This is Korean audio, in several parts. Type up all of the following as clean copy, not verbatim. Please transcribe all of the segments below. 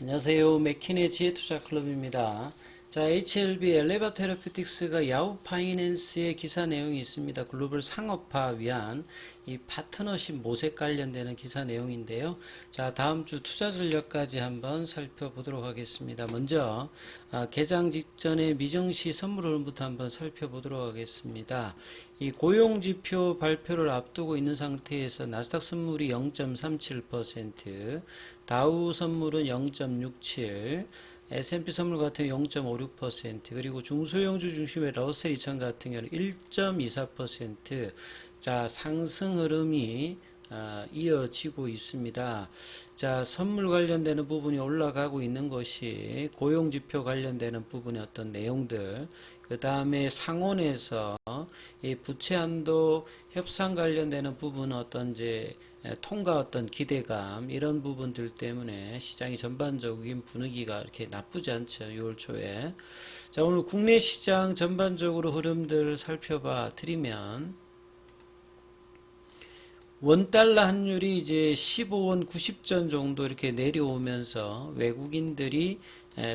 안녕하세요. 맥킨의 지혜투자클럽입니다. 자, HLB 엘레바 테라피틱스가 야후 파이낸스의 기사 내용이 있습니다. 글로벌 상업화 위한 이 파트너십 모색 관련되는 기사 내용인데요. 자, 다음 주 투자 전략까지 한번 살펴보도록 하겠습니다. 먼저 개장 직전에 미정시 선물 흐름부터 한번 살펴보도록 하겠습니다. 이 고용지표 발표를 앞두고 있는 상태에서 나스닥 선물이 0.37%, 다우 선물은 0.67%, S&P 선물 같은 경우 0.56%, 그리고 중소형주 중심의 러셀 2000 같은 경우는 1.24%, 자, 상승 흐름이 이어지고 있습니다. 자, 선물 관련되는 부분이 올라가고 있는 것이 고용지표 관련되는 부분의 어떤 내용들, 그 다음에 상온에서 이 부채 한도 협상 관련되는 부분 어떤 이제 통과 어떤 기대감 이런 부분들 때문에 시장이 전반적인 분위기가 이렇게 나쁘지 않죠. 6월 초에. 자, 오늘 국내 시장 전반적으로 흐름들 살펴봐 드리면 원달러 환율이 이제 15원 90전 정도 이렇게 내려오면서 외국인들이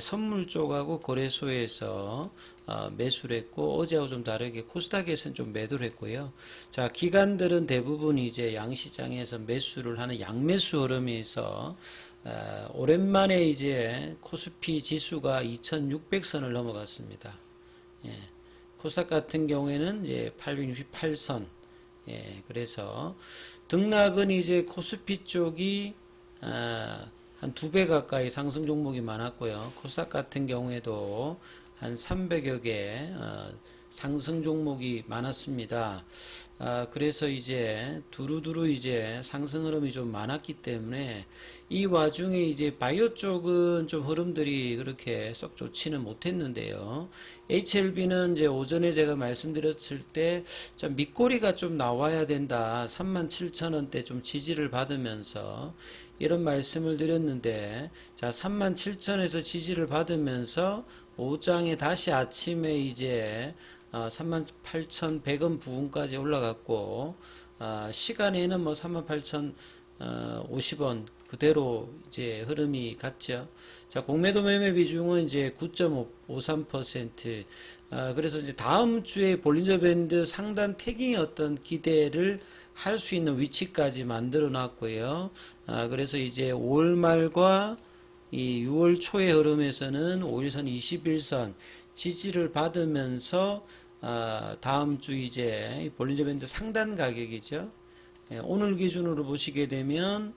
선물 쪽하고 거래소에서 매수를 했고, 어제하고 좀 다르게 코스닥에서는 좀 매도를 했고요. 자, 기관들은 대부분 이제 양시장에서 매수를 하는 양매수 흐름에서 오랜만에 이제 코스피 지수가 2600선을 넘어갔습니다. 예, 코스닥 같은 경우에는 이제 868선. 예, 그래서 등락은 이제 코스피 쪽이 한 2배 가까이 상승 종목이 많았고요. 코스닥 같은 경우에도 한 300여 개 상승 종목이 많았습니다. 그래서 이제 두루두루 이제 상승 흐름이 좀 많았기 때문에 이 와중에 이제 바이오 쪽은 좀 흐름들이 그렇게 썩 좋지는 못했는데요. HLB는 이제 오전에 제가 말씀드렸을 때 밑꼬리가 좀 나와야 된다. 37,000원대 좀 지지를 받으면서 이런 말씀을 드렸는데, 자, 37,000에서 지지를 받으면서 오장에 다시 아침에 이제 38,100원 부근까지 올라갔고, 시간에는 뭐 38,050원 그대로 이제 흐름이 갔죠. 자, 공매도 매매 비중은 이제 9.53%. 그래서 이제 다음 주에 볼린저 밴드 상단 태깅의 어떤 기대를 할 수 있는 위치까지 만들어 놨고요. 그래서 이제 5월 말과 이 6월 초의 흐름에서는 5일선 21선 지지를 받으면서 다음 주 이제 볼린저 밴드 상단 가격이죠. 예, 오늘 기준으로 보시게 되면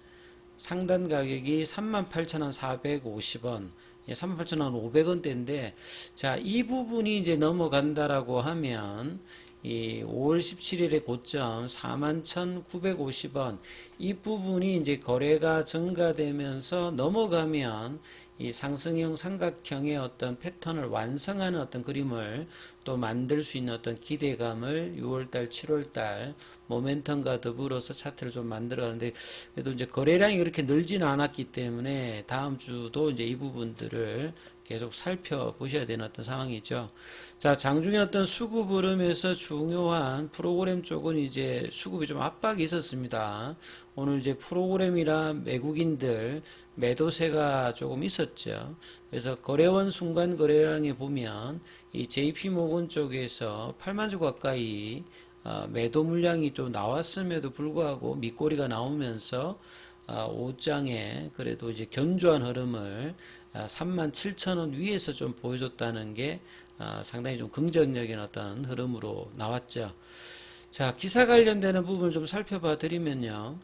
상단 가격이 38,450원, 38,500원대인데, 자, 이 부분이 이제 넘어간다라고 하면, 이 5월 17일의 고점 41,950원, 이 부분이 이제 거래가 증가되면서 넘어가면 이 상승형 삼각형의 어떤 패턴을 완성하는 어떤 그림을 또 만들 수 있는 어떤 기대감을 6월달, 7월달 모멘텀과 더불어서 차트를 좀 만들어 가는데, 그래도 이제 거래량이 그렇게 늘지는 않았기 때문에 다음 주도 이제 이 부분들을 계속 살펴보셔야 되는 어떤 상황이죠. 자, 장중에 어떤 수급 흐름에서 중요한 프로그램 쪽은 이제 수급이 좀 압박이 있었습니다. 오늘 이제 프로그램이라 외국인들 매도세가 조금 있었죠. 그래서 거래원 순간 거래량에 보면 이 JP모건 쪽에서 8만 주 가까이 매도 물량이 좀 나왔음에도 불구하고 밑꼬리가 나오면서 5장에 그래도 이제 견조한 흐름을 37,000원 위에서 좀 보여줬다는 게 상당히 좀 긍정적인 어떤 흐름으로 나왔죠. 자, 기사 관련되는 부분을 좀 살펴봐 드리면요.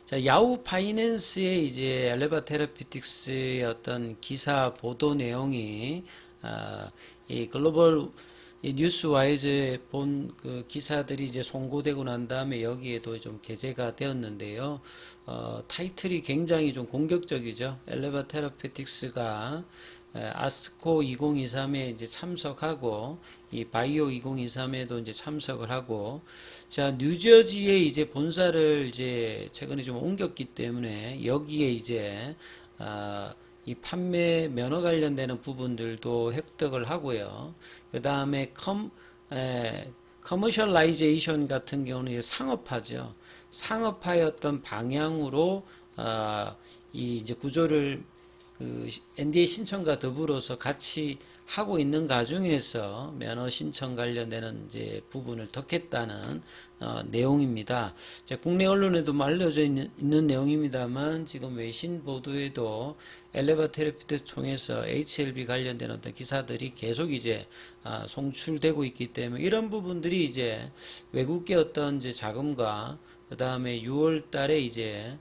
자, 야후 파이낸스의 이제 엘레바 테라피틱스의 어떤 기사 보도 내용이 이 글로벌 이 뉴스와이즈에 본 그 기사들이 이제 송고되고 난 다음에 여기에도 좀 게재가 되었는데요. 타이틀이 굉장히 좀 공격적이죠. 엘레바 테라피틱스가 아스코 2023에 이제 참석하고, 이 바이오 2023에도 이제 참석을 하고, 자, 뉴저지에 이제 본사를 이제 최근에 좀 옮겼기 때문에 여기에 이제 이 판매 면허 관련되는 부분들도 획득을 하고요. 그 다음에 커머셜라이제이션 같은 경우는 상업화죠. 상업화의 어떤 방향으로 이 이제 구조를 NDA 신청과 더불어서 같이 하고 있는 과정에서 면허 신청 관련되는 이제 부분을 덮겠다는 내용입니다. 국내 언론에도 알려져 있는 내용입니다만 지금 외신 보도에도 엘레바 테라피틱스 통해서 HLB 관련된 어떤 기사들이 계속 이제 송출되고 있기 때문에 이런 부분들이 이제 외국계 어떤 이제 자금과 그 다음에 6월 달에 이제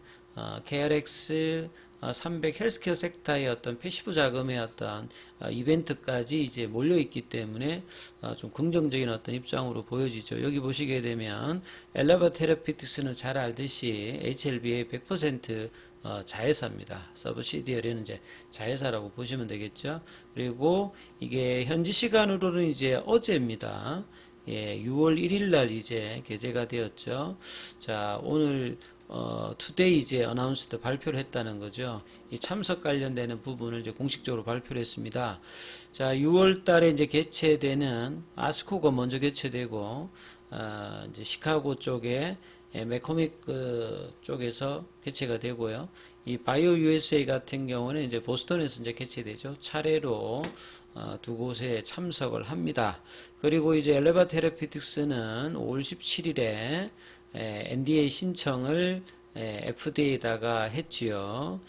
KRX 300 헬스케어 섹터의 어떤 패시브 자금의 어떤 이벤트까지 이제 몰려 있기 때문에 좀 긍정적인 어떤 입장으로 보여지죠. 여기 보시게 되면 엘레바 테라피틱스는 잘 알듯이 HLB의 100% 자회사입니다. 서브시디어리는 이제 자회사라고 보시면 되겠죠. 그리고 이게 현지 시간으로는 이제 어제입니다. 예, 6월 1일 날 이제 개제가 되었죠. 자, 오늘 투데이 이제 어나운스드 발표를 했다는 거죠. 이 참석 관련되는 부분을 이제 공식적으로 발표를 했습니다. 자, 6월 달에 이제 개최되는 아스코가 먼저 개최되고, 이제 시카고 쪽에 맥코믹 쪽에서 개최가 되고요. 이 바이오 USA 같은 경우는 이제 보스턴에서 이제 개최되죠. 차례로 두 곳에 참석을 합니다. 그리고 이제 엘레바 테라피틱스는 5월 17일에 NDA 신청을 FDA에다가 했지요.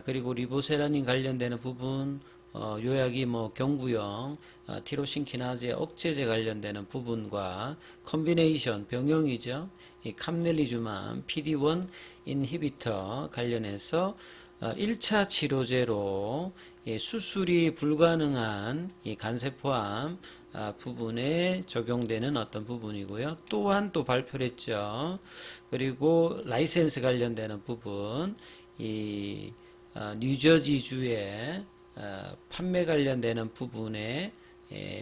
그리고 리보세라닌 관련되는 부분, 요약이 뭐 경구용, 티로신 키나제 억제제 관련되는 부분과 컨비네이션 병용이죠. 이 캄넬리주만 PD-1 인히비터 관련해서 1차 치료제로 수술이 불가능한 이 간세포암 부분에 적용되는 어떤 부분이고요. 또한 또 발표를 했죠. 그리고 라이센스 관련되는 부분, 이 뉴저지주의 판매 관련되는 부분에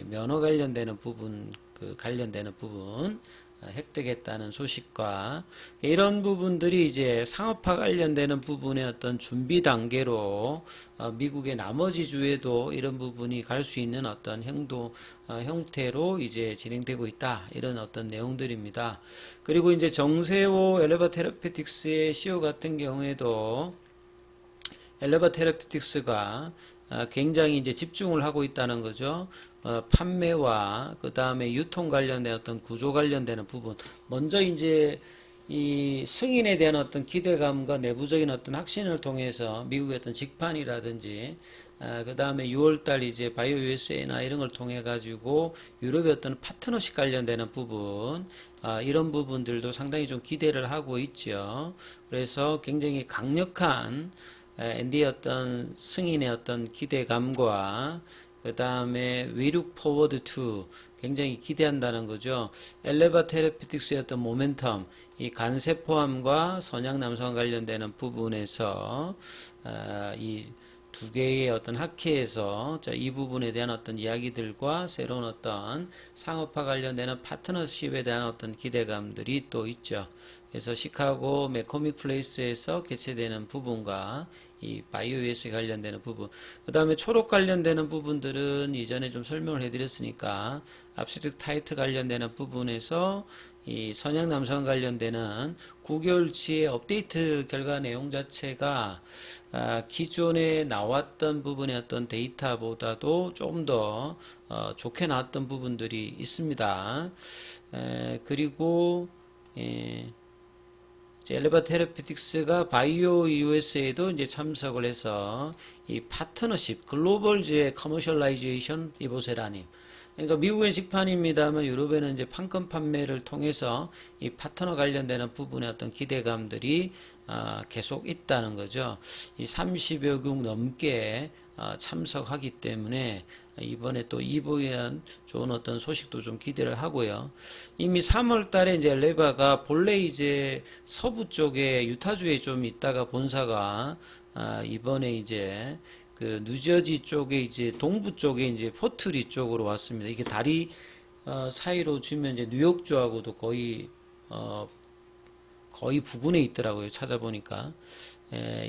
면허 관련되는 부분, 관련되는 부분 획득했다는 소식과 이런 부분들이 이제 상업화 관련되는 부분의 어떤 준비 단계로 미국의 나머지 주에도 이런 부분이 갈 수 있는 어떤 형태로 이제 진행되고 있다. 이런 어떤 내용들입니다. 그리고 이제 정세호 엘레바 테라피틱스의 CEO 같은 경우에도 엘레바 테라피틱스가 굉장히 이제 집중을 하고 있다는 거죠. 판매와 그 다음에 유통 관련된 어떤 구조 관련되는 부분. 먼저 이제 이 승인에 대한 어떤 기대감과 내부적인 어떤 확신을 통해서 미국의 어떤 직판이라든지 그 다음에 6월달 이제 바이오 USA나 이런 걸 통해 가지고 유럽의 어떤 파트너십 관련되는 부분 이런 부분들도 상당히 좀 기대를 하고 있죠. 그래서 굉장히 강력한 ND의 어떤 승인의 어떤 기대감과 그 다음에 We look forward to 굉장히 기대한다는 거죠. 엘레바 테라피틱스의 어떤 모멘텀, 이 간세포암과 선양남성 관련되는 부분에서 이 두 개의 어떤 학회에서 이 부분에 대한 어떤 이야기들과 새로운 어떤 상업화 관련되는 파트너십에 대한 어떤 기대감들이 또 있죠. 그래서 시카고 맥코믹 플레이스에서 개최되는 부분과 이 바이오 US 관련되는 부분, 그 다음에 초록 관련되는 부분들은 이전에 좀 설명을 해드렸으니까 압스트랙트 타이트 관련되는 부분에서 이 선양 남성 관련되는 9개월치의 업데이트 결과 내용 자체가 기존에 나왔던 부분의 어떤 데이터보다도 좀 더 좋게 나왔던 부분들이 있습니다. 그리고 엘레바 테라피틱스가 바이오 USA에도 이제 참석을 해서 이 파트너십, 글로벌 이제 커머셜라이제이션 이보세라님. 그러니까 미국의 직판입니다만 유럽에는 이제 판권 판매를 통해서 이 파트너 관련되는 부분의 어떤 기대감들이 계속 있다는 거죠. 이 30여 국 넘게 참석하기 때문에 이번에 또 이보에 대한 좋은 어떤 소식도 좀 기대를 하고요. 이미 3월 달에 이제 엘레바가 본래 이제 서부 쪽에 유타주에 좀 있다가 본사가 이번에 이제 그 뉴저지 쪽에 이제 동부 쪽에 이제 포트리 쪽으로 왔습니다. 이게 다리 사이로 주면 이제 뉴욕주하고도 거의 부근에 있더라고요. 찾아보니까.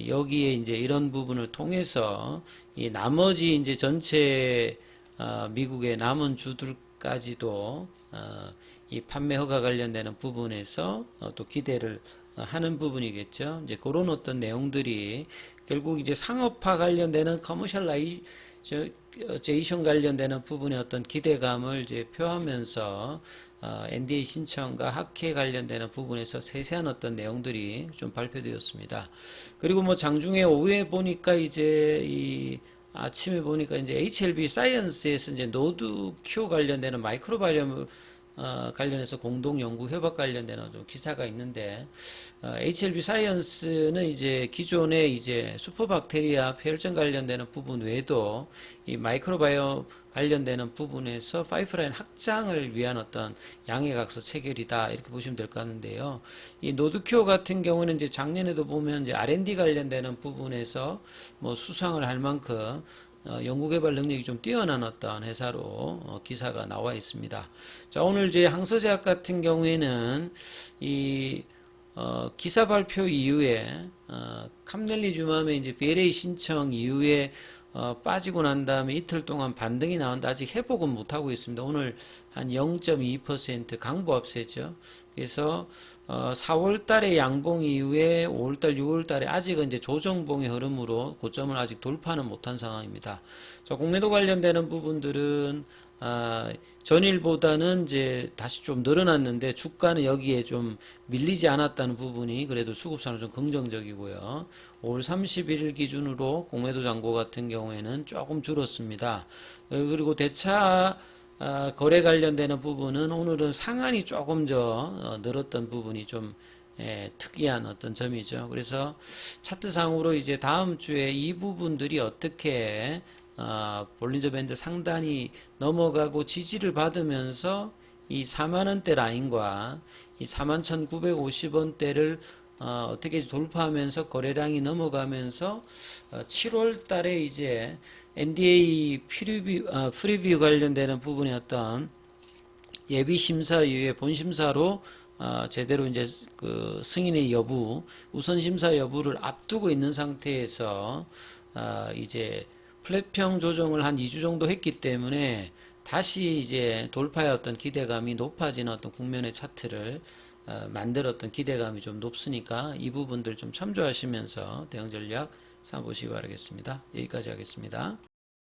여기에 이제 이런 부분을 통해서 이 나머지 이제 전체 미국의 남은 주들까지도 이 판매 허가 관련되는 부분에서 또 기대를 하는 부분이겠죠. 이제 그런 어떤 내용들이 결국 이제 상업화 관련되는 커머셜라이제이션 관련되는 부분의 어떤 기대감을 이제 표하면서 NDA 신청과 학회 관련되는 부분에서 세세한 어떤 내용들이 좀 발표되었습니다. 그리고 뭐 장중에 오후에 보니까 이제 이 아침에 보니까 이제 HLB 사이언스에서 이제 노드 큐 관련되는 마이크로바이옴 관련해서 공동 연구 협업 관련되는 좀 기사가 있는데, HLB 사이언스는 이제 기존의 이제 슈퍼박테리아 폐혈증 관련되는 부분 외에도 이 마이크로바이옴 관련되는 부분에서 파이프라인 확장을 위한 어떤 양해각서 체결이다, 이렇게 보시면 될 것 같은데요. 이 노드큐어 같은 경우는 이제 작년에도 보면 이제 R&D 관련되는 부분에서 뭐 수상을 할 만큼 연구개발 능력이 좀 뛰어난 어떤 회사로 기사가 나와 있습니다. 자, 오늘 이제 항서제약 같은 경우에는 이 기사 발표 이후에 캄넬리주맘의 이제 BLA 신청 이후에 빠지고 난 다음에 이틀 동안 반등이 나오는데 아직 회복은 못하고 있습니다. 오늘 한 0.2% 강보합세죠. 그래서 4월 달에 양봉 이후에 5월 달, 6월 달에 아직은 이제 조정봉의 흐름으로 고점을 아직 돌파는 못한 상황입니다. 자, 공매도 관련되는 부분들은 전일보다는 이제 다시 좀 늘어났는데 주가는 여기에 좀 밀리지 않았다는 부분이 그래도 수급상으로 좀 긍정적이고요. 5월 31일 기준으로 공매도 잔고 같은 경우에는 조금 줄었습니다. 그리고 대차 거래 관련되는 부분은 오늘은 상한이 조금 더 늘었던 부분이 좀 특이한 어떤 점이죠. 그래서 차트상으로 이제 다음 주에 이 부분들이 어떻게 볼린저 밴드 상단이 넘어가고 지지를 받으면서 이 4만원대 라인과 이 41,950원대를 어떻게 돌파하면서 거래량이 넘어가면서 7월 달에 이제 NDA 프리뷰 관련되는 부분의 어떤 예비 심사 이후에 본 심사로 제대로 이제 그 승인의 여부, 우선 심사 여부를 앞두고 있는 상태에서 이제 플랫평 조정을 한 2주 정도 했기 때문에 다시 이제 돌파의 어떤 기대감이 높아지는 어떤 국면의 차트를 만들었던 기대감이 좀 높으니까 이 부분들 좀 참조하시면서 대응 전략 삼보시기 바라겠습니다. 여기까지 하겠습니다.